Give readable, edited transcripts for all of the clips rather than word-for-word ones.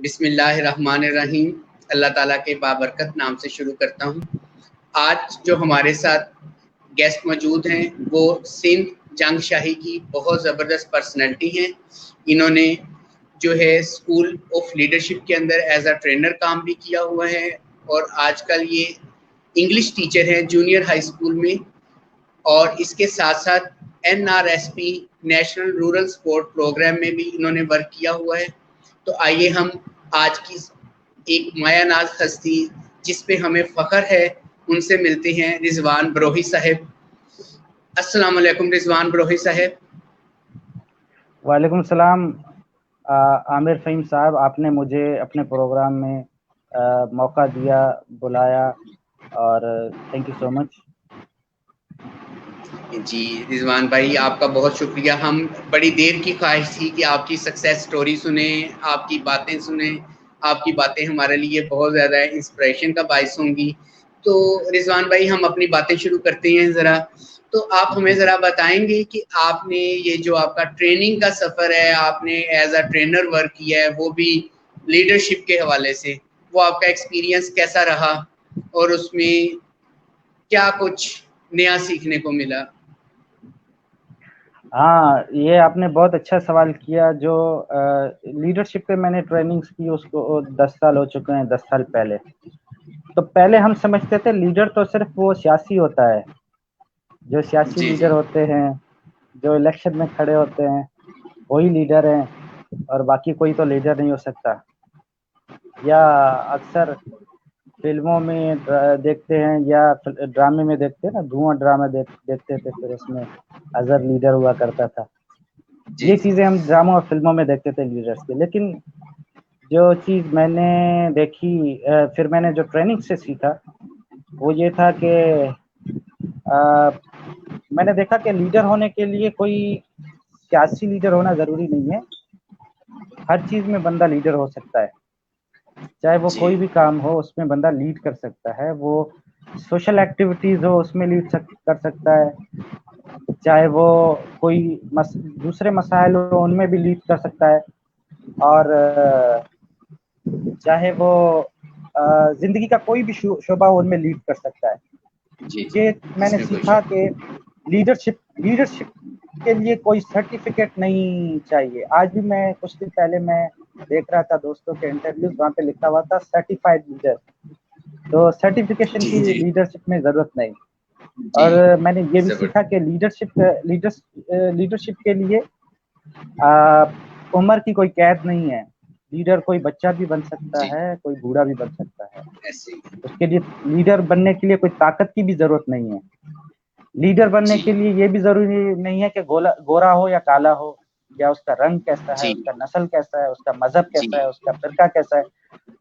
بسم اللہ الرحمن الرحیم. اللہ تعالیٰ کے بابرکت نام سے شروع کرتا ہوں. آج جو ہمارے ساتھ گیسٹ موجود ہیں وہ سندھ جنگ شاہی کی بہت زبردست پرسنالٹی ہیں. انہوں نے جو ہے اسکول آف لیڈرشپ کے اندر ایز اے ٹرینر کام بھی کیا ہوا ہے اور آج کل یہ انگلش ٹیچر ہیں جونیئر ہائی اسکول میں, اور اس کے ساتھ ساتھ NRSP national rural support programme میں بھی انہوں نے ورک کیا ہوا ہے. تو آئیے ہم آج کی ایک مایا ناز ہستی جس پہ ہمیں فخر ہے ان سے ملتے ہیں. رضوان بروہی صاحب, السلام علیکم رضوان بروہی صاحب. وعلیکم السلام عامر فہیم صاحب, آپ نے مجھے اپنے پروگرام میں موقع دیا, بلایا, اور تھینک یو سو مچ. جی رضوان بھائی آپ کا بہت شکریہ. ہم بڑی دیر کی خواہش تھی کہ آپ کی سکسیس سٹوری سنیں, آپ کی باتیں سنیں. آپ کی باتیں ہمارے لیے بہت زیادہ انسپریشن کا باعث ہوں گی. تو رضوان بھائی ہم اپنی باتیں شروع کرتے ہیں ذرا. تو آپ ہمیں ذرا بتائیں گے کہ آپ نے یہ جو آپ کا ٹریننگ کا سفر ہے, آپ نے ایز اے ٹرینر ورک کیا ہے وہ بھی لیڈرشپ کے حوالے سے, وہ آپ کا ایکسپیرینس کیسا رہا اور اس میں کیا کچھ نیا سیکھنے کو ملا؟ ہاں, یہ آپ نے بہت اچھا سوال کیا. جو لیڈرشپ پہ میں نے ٹریننگز کی اس کو 10 سال ہو چکے ہیں. 10 سال پہلے تو پہلے ہم سمجھتے تھے لیڈر تو صرف وہ سیاسی ہوتا ہے, جو سیاسی جی لیڈر جی ہوتے ہیں, جو الیکشن میں کھڑے ہوتے ہیں, وہی لیڈر ہیں, اور باقی کوئی تو لیڈر نہیں ہو سکتا. یا اکثر فلموں میں دیکھتے ہیں یا ڈرامے میں دیکھتے ہیں نا, دھواں ڈرامے دیکھتے تھے, پھر اس میں اظہر لیڈر ہوا کرتا تھا. جی یہ جی چیزیں ہم ڈراموں اور فلموں میں دیکھتے تھے لیڈرز کے. لیکن جو چیز میں نے دیکھی, پھر میں نے جو ٹریننگ سے سیکھا وہ یہ تھا کہ میں نے دیکھا کہ لیڈر ہونے کے لیے کوئی سیاسی لیڈر ہونا ضروری نہیں ہے. ہر چیز میں بندہ لیڈر ہو سکتا ہے, چاہے وہ جی کوئی بھی کام ہو اس میں بندہ لیڈ کر سکتا ہے. وہ سوشل ایکٹیویٹیز ہو اس میں لیڈ کر سکتا ہے, چاہے وہ کوئی دوسرے مسائل ہو ان میں بھی لیڈ کر سکتا ہے, اور چاہے وہ زندگی کا کوئی بھی شعبہ ہو ان میں لیڈ کر سکتا ہے. جی جی یہ میں اس نے میں کوئی سیکھا شک کہ لیڈرشپ کے لیے کوئی سرٹیفکیٹ نہیں چاہیے. آج بھی میں کچھ دن پہلے میں دیکھ رہا تھا دوستوں کے انٹرویوز, وہاں پہ لکھا ہوا تھا سرٹیفائڈ لیڈر. تو سرٹیفکیشن کی جی جی لیڈرشپ میں ضرورت نہیں. جی اور میں نے یہ بھی سیکھا زبردست. کہ لیڈرشپ کے لیے عمر کی کوئی قید نہیں ہے. لیڈر کوئی بچہ بھی بن سکتا جی ہے, کوئی بوڑھا بھی بن سکتا ہے. ایسے ہی. اس کے لیے لیڈر بننے کے لیے کوئی طاقت کی بھی ضرورت نہیں ہے. لیڈر بننے جی کے لیے یہ بھی ضروری نہیں ہے کہ گورا ہو یا کالا ہو, یا اس کا رنگ کیسا ہے, جی اس کا نسل کیسا ہے, اس کا مذہب کیسا ہے, جی اس کا فرقہ کیسا ہے.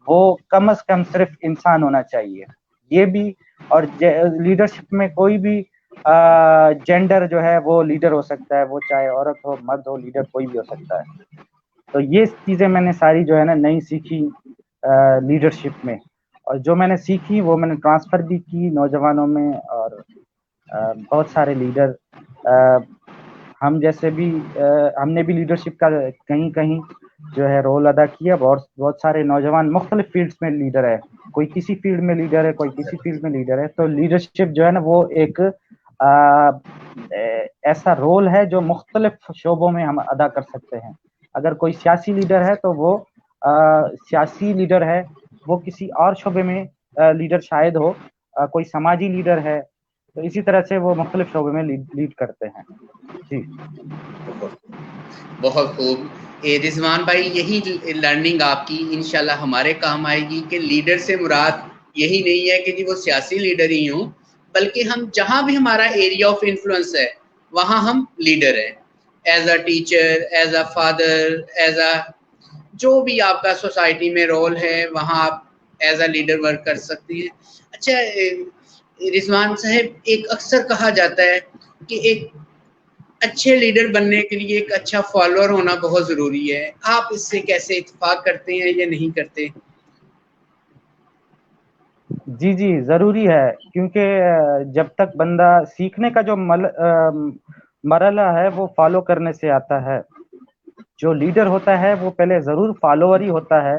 وہ کم از کم صرف انسان ہونا چاہیے. یہ بھی, اور لیڈرشپ میں کوئی بھی جینڈر جو ہے وہ لیڈر ہو سکتا ہے, وہ چاہے عورت ہو, مرد ہو, لیڈر کوئی بھی ہو سکتا ہے. تو یہ چیزیں میں نے ساری جو ہے نا نئی سیکھی لیڈرشپ میں, اور جو میں نے سیکھی وہ میں نے ٹرانسفر بھی کی نوجوانوں میں. اور بہت سارے لیڈر ہم جیسے بھی ہم نے بھی لیڈرشپ کا کہیں کہیں جو ہے رول ادا کیا. بہت سارے نوجوان مختلف فیلڈز میں لیڈر ہے, کوئی کسی فیلڈ میں لیڈر ہے, کوئی کسی فیلڈ میں لیڈر ہے. تو لیڈرشپ جو ہے نا وہ ایک ایسا رول ہے جو مختلف شعبوں میں ہم ادا کر سکتے ہیں. اگر کوئی سیاسی لیڈر ہے تو وہ سیاسی لیڈر ہے, وہ کسی اور شعبے میں لیڈر شاید ہو. کوئی سماجی لیڈر ہے, تو اسی طرح سے وہ مختلف شعبے میں لیڈ کرتے ہیں. جی بہت خوب. رضوان بھائی یہی لرننگ آپ کی انشاءاللہ ہمارے کام آئے گی کہ لیڈر سے مراد یہی نہیں ہے کہ جی وہ سیاسی لیڈر ہی ہوں, بلکہ ہم جہاں بھی ہمارا ایریا آف انفلوئنس ہے وہاں ہم لیڈر ہیں. As a teacher, as a father, as a جو بھی آپ کا سوسائٹی میں رول ہے وہاں آپ ایز اے لیڈر ورک کر سکتے ہیں. اچھا رضوان صاحب, ایک اکثر کہا جاتا ہے کہ ایک اچھے لیڈر بننے کے لیے ایک اچھا فالوور ہونا بہت ضروری ہے. آپ اس سے کیسے اتفاق کرتے ہیں یا نہیں کرتے؟ جی جی ضروری ہے, کیونکہ جب تک بندہ سیکھنے کا جو مرحلہ ہے وہ فالو کرنے سے آتا ہے. جو لیڈر ہوتا ہے وہ پہلے ضرور فالوور ہی ہوتا ہے,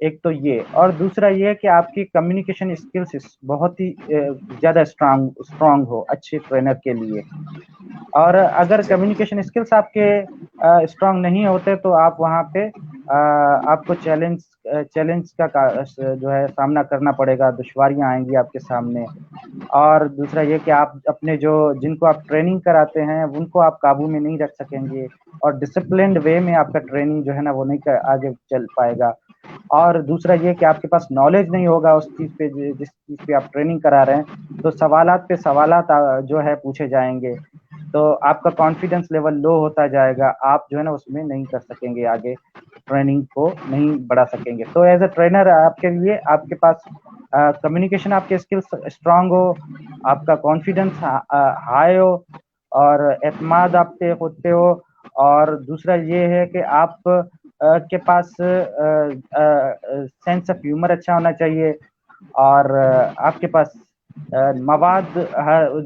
ایک تو یہ، اور دوسرا یہ کہ آپ کی کمیونیکیشن اسکلس بہت ہی زیادہ اسٹرانگ ہو اچھے ٹرینر کے لیے. اور اگر کمیونیکیشن اسکلس آپ کے اسٹرانگ نہیں ہوتے تو آپ وہاں پہ آپ کو چیلنج کا جو ہے سامنا کرنا پڑے گا، دشواریاں آئیں گی آپ کے سامنے. اور دوسرا یہ کہ آپ اپنے جن کو آپ ٹریننگ کراتے ہیں ان کو آپ قابو میں نہیں رکھ سکیں گے، اور ڈسپلنڈ وے میں آپ کا ٹریننگ جو ہے نا وہ نہیں آگے چل پائے گا. اور دوسرا یہ کہ آپ کے پاس نالج نہیں ہوگا اس چیز پہ جس چیز پہ آپ ٹریننگ کرا رہے ہیں، تو سوالات پہ سوالات جو ہے پوچھے جائیں گے، تو آپ کا کانفیڈنس لیول لو ہوتا جائے گا، آپ جو ہے نا اس میں نہیں کر سکیں گے، آگے ٹریننگ کو نہیں بڑھا سکیں گے. تو ایز اے ٹرینر آپ کے لیے آپ کے پاس کمیونیکیشن آپ کے اسکلس اسٹرانگ ہو، آپ کا کانفیڈنس ہائی ہو، اور اعتماد آپ پہ خود پہ ہو. اور دوسرا یہ ہے کہ آپ کے پاس سینس آف ہیومر اچھا ہونا چاہیے، اور آپ کے پاس مواد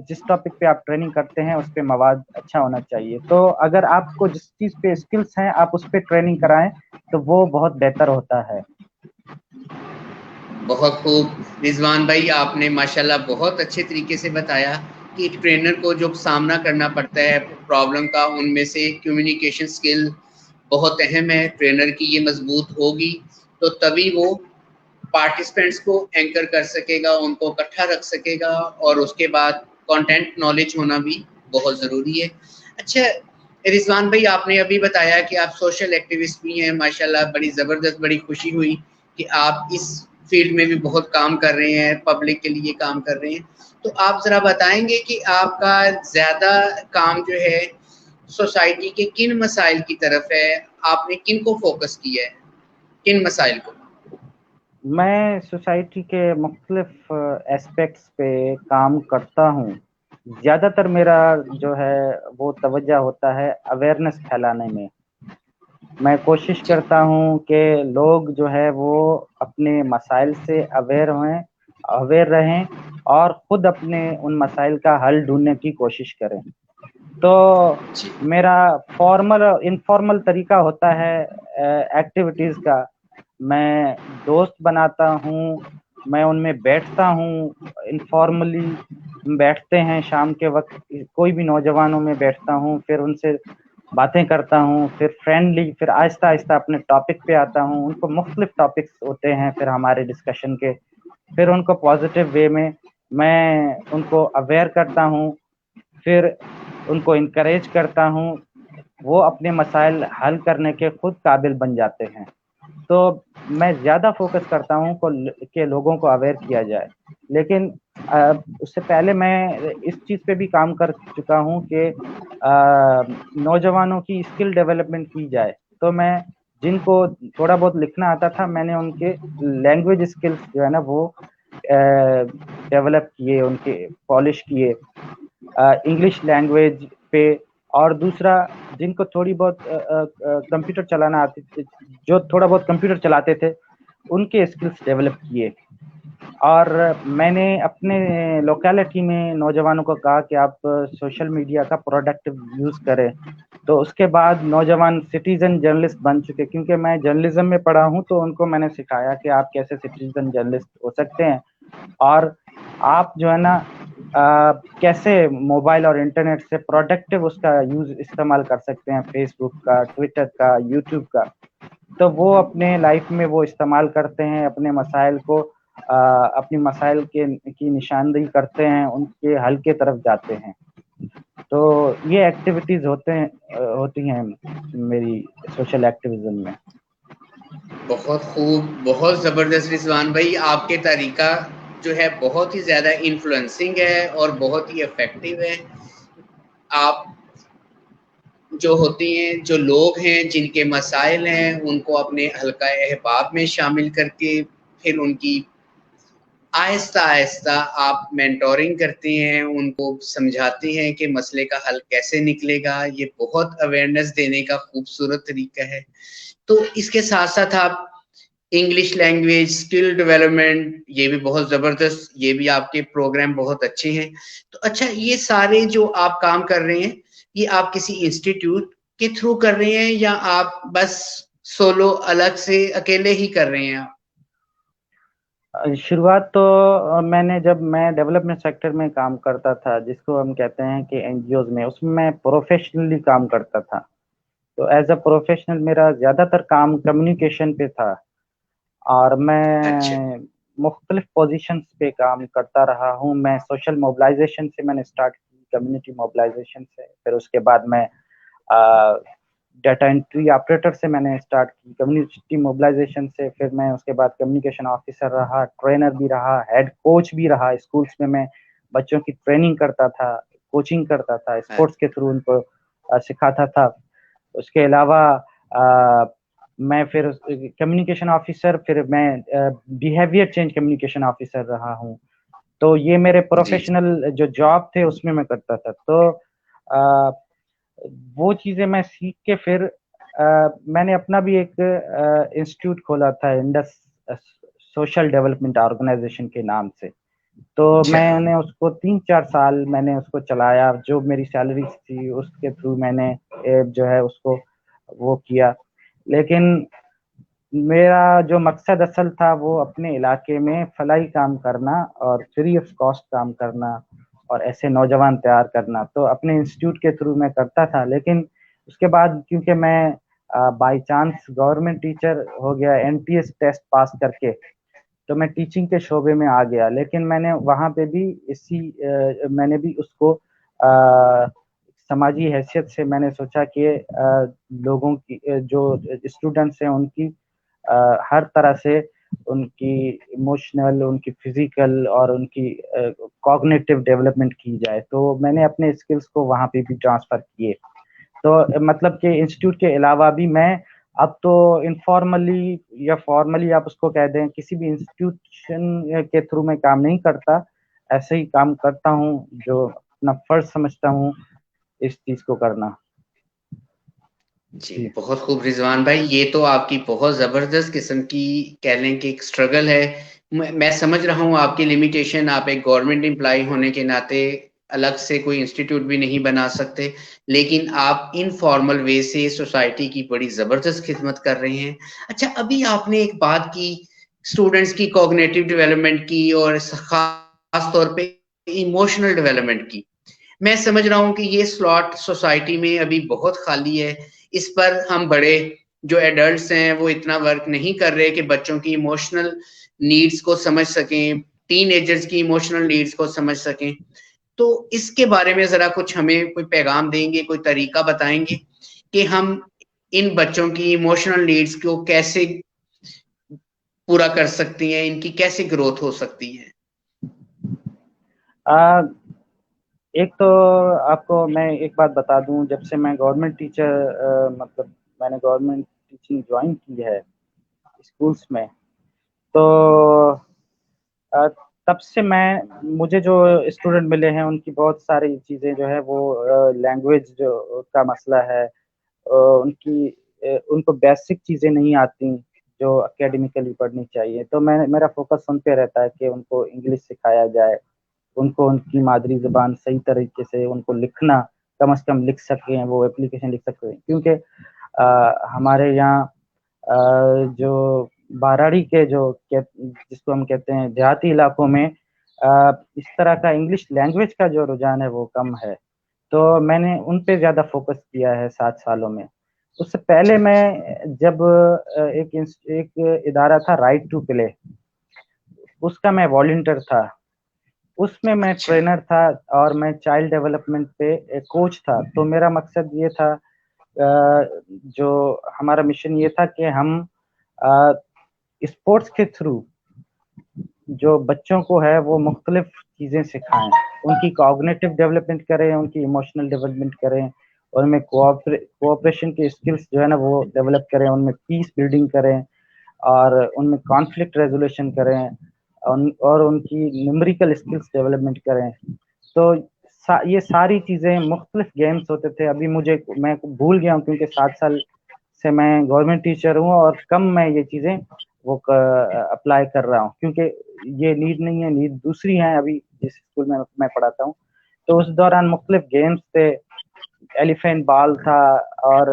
جس ٹاپک پہ آپ ٹریننگ کرتے ہیں اس پہ مواد اچھا ہونا چاہیے. تو اگر آپ کو جس چیز پہ اسکلس ہیں آپ اس پہ ٹریننگ کرائیں تو وہ بہت بہتر ہوتا ہے. بہت خوب رضوان بھائی، آپ نے ماشاءاللہ بہت اچھے طریقے سے بتایا کہ ٹرینر کو جو سامنا کرنا پڑتا ہے پرابلم کا، ان میں سے کمیونیکیشن سکل بہت اہم ہے. ٹرینر کی یہ مضبوط ہوگی تو تبھی وہ پارٹیسپینٹس کو اینکر کر سکے گا، ان کو اکٹھا رکھ سکے گا، اور اس کے بعد کانٹینٹ نالج ہونا بھی بہت ضروری ہے. اچھا رضوان بھائی، آپ نے ابھی بتایا کہ آپ سوشل ایکٹیوسٹ بھی ہیں، ماشاءاللہ بڑی زبردست، بڑی خوشی ہوئی کہ آپ اس فیلڈ میں بھی بہت کام کر رہے ہیں، پبلک کے لیے کام کر رہے ہیں. تو آپ ذرا بتائیں گے کہ آپ کا زیادہ کام جو ہے سوسائٹی کے کن مسائل کی طرف ہے؟ آپ نے کن کو فوکس کیا ہے، کن مسائل کو؟ میں سوسائٹی کے مختلف ایسپیکٹس پہ کام کرتا ہوں. زیادہ تر میرا جو ہے وہ توجہ ہوتا ہے اویئرنیس پھیلانے میں. میں کوشش جی کرتا ہوں کہ لوگ جو ہے وہ اپنے مسائل سے اویئر رہیں اور خود اپنے ان مسائل کا حل ڈھونڈنے کی کوشش کریں. تو جی میرا فارمل اور انفارمل طریقہ ہوتا ہے ایکٹیویٹیز کا. میں دوست بناتا ہوں، میں ان میں بیٹھتا ہوں، انفارملی بیٹھتے ہیں شام کے وقت، کوئی بھی نوجوانوں میں بیٹھتا ہوں، پھر ان سے باتیں کرتا ہوں، پھر فرینڈلی، پھر آہستہ آہستہ اپنے ٹاپک پہ آتا ہوں. ان کو مختلف ٹاپکس ہوتے ہیں پھر ہمارے ڈسکشن کے، پھر ان کو پازیٹیو وے میں ان کو اویئر کرتا ہوں، پھر ان کو انکریج کرتا ہوں، وہ اپنے مسائل حل کرنے کے خود قابل بن جاتے ہیں. تو میں زیادہ فوکس کرتا ہوں کہ لوگوں کو اویئر کیا جائے. لیکن اس سے پہلے میں اس چیز پہ بھی کام کر چکا ہوں کہ نوجوانوں کی اسکل ڈیولپمنٹ کی جائے. تو میں جن کو تھوڑا بہت لکھنا آتا تھا، میں نے ان کے لینگویج اسکلس جو ہے نا وہ ڈیولپ کیے، ان کے پالش کیے انگلش لینگویج پہ. اور دوسرا جن کو تھوڑی بہت کمپیوٹر چلانا آتی تھی، جو تھوڑا بہت کمپیوٹر چلاتے تھے، ان کے اسکلس ڈیولپ کیے. اور میں نے اپنے لوکیلٹی میں نوجوانوں کو کہا کہ آپ سوشل میڈیا کا پروڈکٹیو یوز کریں. تو اس کے بعد نوجوان سٹیزن جرنلسٹ بن چکے، کیونکہ میں جرنلزم میں پڑھا ہوں، تو ان کو میں نے سکھایا کہ آپ کیسے سٹیزن جرنلسٹ ہو سکتے ہیں، اور آپ جو ہے نا کیسے موبائل اور انٹرنیٹ سے پروڈکٹیو اس کا یوز استعمال کر سکتے ہیں، فیس بک کا، ٹویٹر کا، یوٹیوب کا. تو وہ اپنے لائف میں وہ استعمال کرتے ہیں، اپنے مسائل کو اپنی مسائل کی نشاندہی کرتے ہیں، ان کے حل کی طرف جاتے ہیں. تو یہ ایکٹیویٹیز ہوتی ہیں میری سوشل ایکٹیویزم میں. بہت خوب، بہت زبردست رضوان بھائی، آپ کے طریقہ جو ہے بہت ہی زیادہ انفلوئنسنگ ہے اور بہت ہی افیکٹو ہے. آپ جو ہوتی ہیں، جو لوگ ہیں جن کے مسائل ہیں، ان کو اپنے حلقہ احباب میں شامل کر کے پھر ان کی آہستہ آہستہ آپ مینٹورنگ کرتے ہیں، ان کو سمجھاتے ہیں کہ مسئلے کا حل کیسے نکلے گا. یہ بہت اویئرنیس دینے کا خوبصورت طریقہ ہے. تو اس کے ساتھ ساتھ آپ انگلش لینگویج اسکل ڈیولپمنٹ، یہ بھی بہت زبردست، یہ بھی آپ کے پروگرام بہت اچھے ہیں. تو اچھا، یہ سارے جو آپ کام کر رہے ہیں، یہ آپ کسی انسٹیٹیوٹ کے تھرو کر رہے ہیں یا آپ بس سولو الگ سے اکیلے ہی کر رہے ہیں؟ شروعات تو میں نے جب میں ڈیولپمنٹ سیکٹر میں کام کرتا تھا جس کو ہم کہتے ہیں کہ این جی اوز میں، اس میں پروفیشنلی کام کرتا تھا. تو ایز اے پروفیشنل میرا زیادہ تر کام کمیونیکیشن پہ تھا، اور اچھا میں مختلف پوزیشنز پہ کام کرتا رہا ہوں. میں سوشل موبلائزیشن سے میں نے اسٹارٹ کی، کمیونٹی موبلائزیشن سے، پھر اس کے بعد میں ڈیٹا انٹری آپریٹر سے میں نے اسٹارٹ کی، کمیونٹی موبلائزیشن سے پھر میں اس کے بعد کمیونیکیشن آفیسر رہا، ٹرینر بھی رہا، ہیڈ کوچ بھی رہا. اسکولس میں بچوں کی ٹریننگ کرتا تھا، کوچنگ کرتا تھا، اسپورٹس کے تھرو ان کو سکھاتا تھا. اس کے علاوہ میں پھر کمیونیکیشن آفیسر، پھر میں بیہیویئر چینج کمیونیکیشن آفیسر رہا ہوں. تو یہ میرے جی جی پروفیشنل جو جاب تھے اس میں کرتا تھا. تو وہ چیزیں میں سیکھ کے پھر میں نے اپنا بھی ایک انسٹیٹیوٹ کھولا تھا، انڈس سوشل ڈیولپمنٹ آرگنائزیشن کے نام سے. تو اچھا میں نے اس کو 3-4 سال میں نے اس کو چلایا. جو میری سیلری تھی اس کے تھرو میں نے جو ہے اس کو وہ کیا. لیکن میرا جو مقصد اصل تھا وہ اپنے علاقے میں فلاحی کام کرنا اور فری آف کاسٹ کام کرنا اور ایسے نوجوان تیار کرنا. تو اپنے انسٹیٹیوٹ کے تھرو میں کرتا تھا. لیکن اس کے بعد کیونکہ میں بائی چانس گورنمنٹ ٹیچر ہو گیا N T S test pass کر کے، تو میں ٹیچنگ کے شعبے میں آ گیا. لیکن میں نے وہاں پہ بھی میں نے بھی اس کو سماجی حیثیت سے میں نے سوچا کہ لوگوں کی جو اسٹوڈنٹس ہیں ان کی ہر طرح سے ان کی ایموشنل، ان کی فزیکل اور ان کی کوگنیٹو ڈیولپمنٹ کی جائے. تو میں نے اپنے اسکلس کو وہاں پہ بھی ٹرانسفر کیے. تو مطلب کہ انسٹیٹیوٹ کے علاوہ بھی میں اب تو انفارملی یا فارملی آپ اس کو کہہ دیں، کسی بھی انسٹیٹیوشن کے تھرو میں کام نہیں کرتا، ایسے ہی کام کرتا ہوں جو اپنا فرض سمجھتا ہوں اس چیز کو کرنا. جی بہت خوب رضوان بھائی، یہ تو آپ کی بہت زبردست قسم کی کہہ لیں کہ ایک اسٹرگل ہے. میں سمجھ رہا ہوں آپ کی لمیٹیشن، آپ ایک گورنمنٹ امپلائی ہونے کے ناطے الگ سے کوئی انسٹیٹیوٹ بھی نہیں بنا سکتے، لیکن آپ انفارمل وے سے سوسائٹی کی بڑی زبردست خدمت کر رہے ہیں. اچھا، ابھی آپ نے ایک بات کی اسٹوڈنٹس کی کوگنیٹو ڈیولپمنٹ کی اور خاص طور پہ ایموشنل ڈیولپمنٹ کی. میں سمجھ رہا ہوں کہ یہ سلاٹ سوسائٹی میں ابھی بہت خالی ہے. اس پر ہم بڑے جو ایڈلٹس ہیں وہ اتنا ورک نہیں کر رہے کہ بچوں کی ایموشنل نیڈز کو سمجھ سکیں، ٹین ایجرز کی ایموشنل نیڈز کو سمجھ سکیں. تو اس کے بارے میں ذرا کچھ ہمیں کوئی پیغام دیں گے، کوئی طریقہ بتائیں گے کہ ہم ان بچوں کی ایموشنل نیڈز کو کیسے پورا کر سکتی ہیں، ان کی کیسے گروتھ ہو سکتی ہے؟ ایک تو آپ کو میں ایک بات بتا دوں، جب سے میں گورنمنٹ ٹیچر مطلب میں نے گورنمنٹ ٹیچنگ جوائن کی ہے اسکولس میں، تو تب سے مجھے جو اسٹوڈنٹ ملے ہیں ان کی بہت ساری چیزیں جو ہے وہ لینگویج جو کا مسئلہ ہے، ان کو بیسک چیزیں نہیں آتی جو اکیڈمیکلی پڑھنی چاہیے. تو میرا فوکس ان پہ رہتا ہے کہ ان کو انگلش سکھایا جائے، ان کو ان کی مادری زبان صحیح طریقے سے ان کو لکھنا کم از کم لکھ سکیں، وہ اپلیکیشن لکھ سکیں. کیونکہ ہمارے یہاں جو باراڑی کے جس کو ہم کہتے ہیں دیہاتی علاقوں میں اس طرح کا انگلش لینگویج کا جو رجحان ہے وہ کم ہے. تو میں نے ان پہ زیادہ فوکس کیا ہے 7 سالوں میں. اس سے پہلے میں جب ایک ادارہ تھا رائٹ ٹو پلے، اس کا میں والنٹیئر تھا. اس میں اچھا ٹرینر تھا اور میں چائلڈ ڈیولپمنٹ پہ کوچ تھا. تو میرا مقصد یہ تھا، جو ہمارا مشن یہ تھا کہ ہم اسپورٹس کے تھرو جو بچوں کو ہے وہ مختلف چیزیں سکھائیں، ان کی کوگنیٹو ڈیولپمنٹ کریں، ان کی ایموشنل ڈیولپمنٹ کریں، اور ان میں کوآپریشن کے اسکلس جو ہے نا وہ ڈیولپ کریں، ان میں پیس بلڈنگ کریں اور ان میں کانفلکٹ ریزولوشن کریں اور ان کی نیومیریکل اسکلس ڈیولپمنٹ کریں. تو یہ ساری چیزیں مختلف گیمز ہوتے تھے. ابھی میں بھول گیا ہوں کیونکہ 7 سال سے میں گورنمنٹ ٹیچر ہوں اور کم میں یہ چیزیں وہ اپلائی کر رہا ہوں، کیونکہ یہ نیڈ نہیں ہے، نیڈ دوسری ہیں. ابھی جس اسکول میں پڑھاتا ہوں تو اس دوران مختلف گیمز تھے، ایلیفینٹ بال تھا اور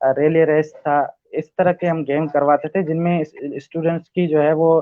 ریلے ریس تھا. اس طرح کے ہم گیم کرواتے تھے جن میں اسٹوڈنٹس کی جو ہے وہ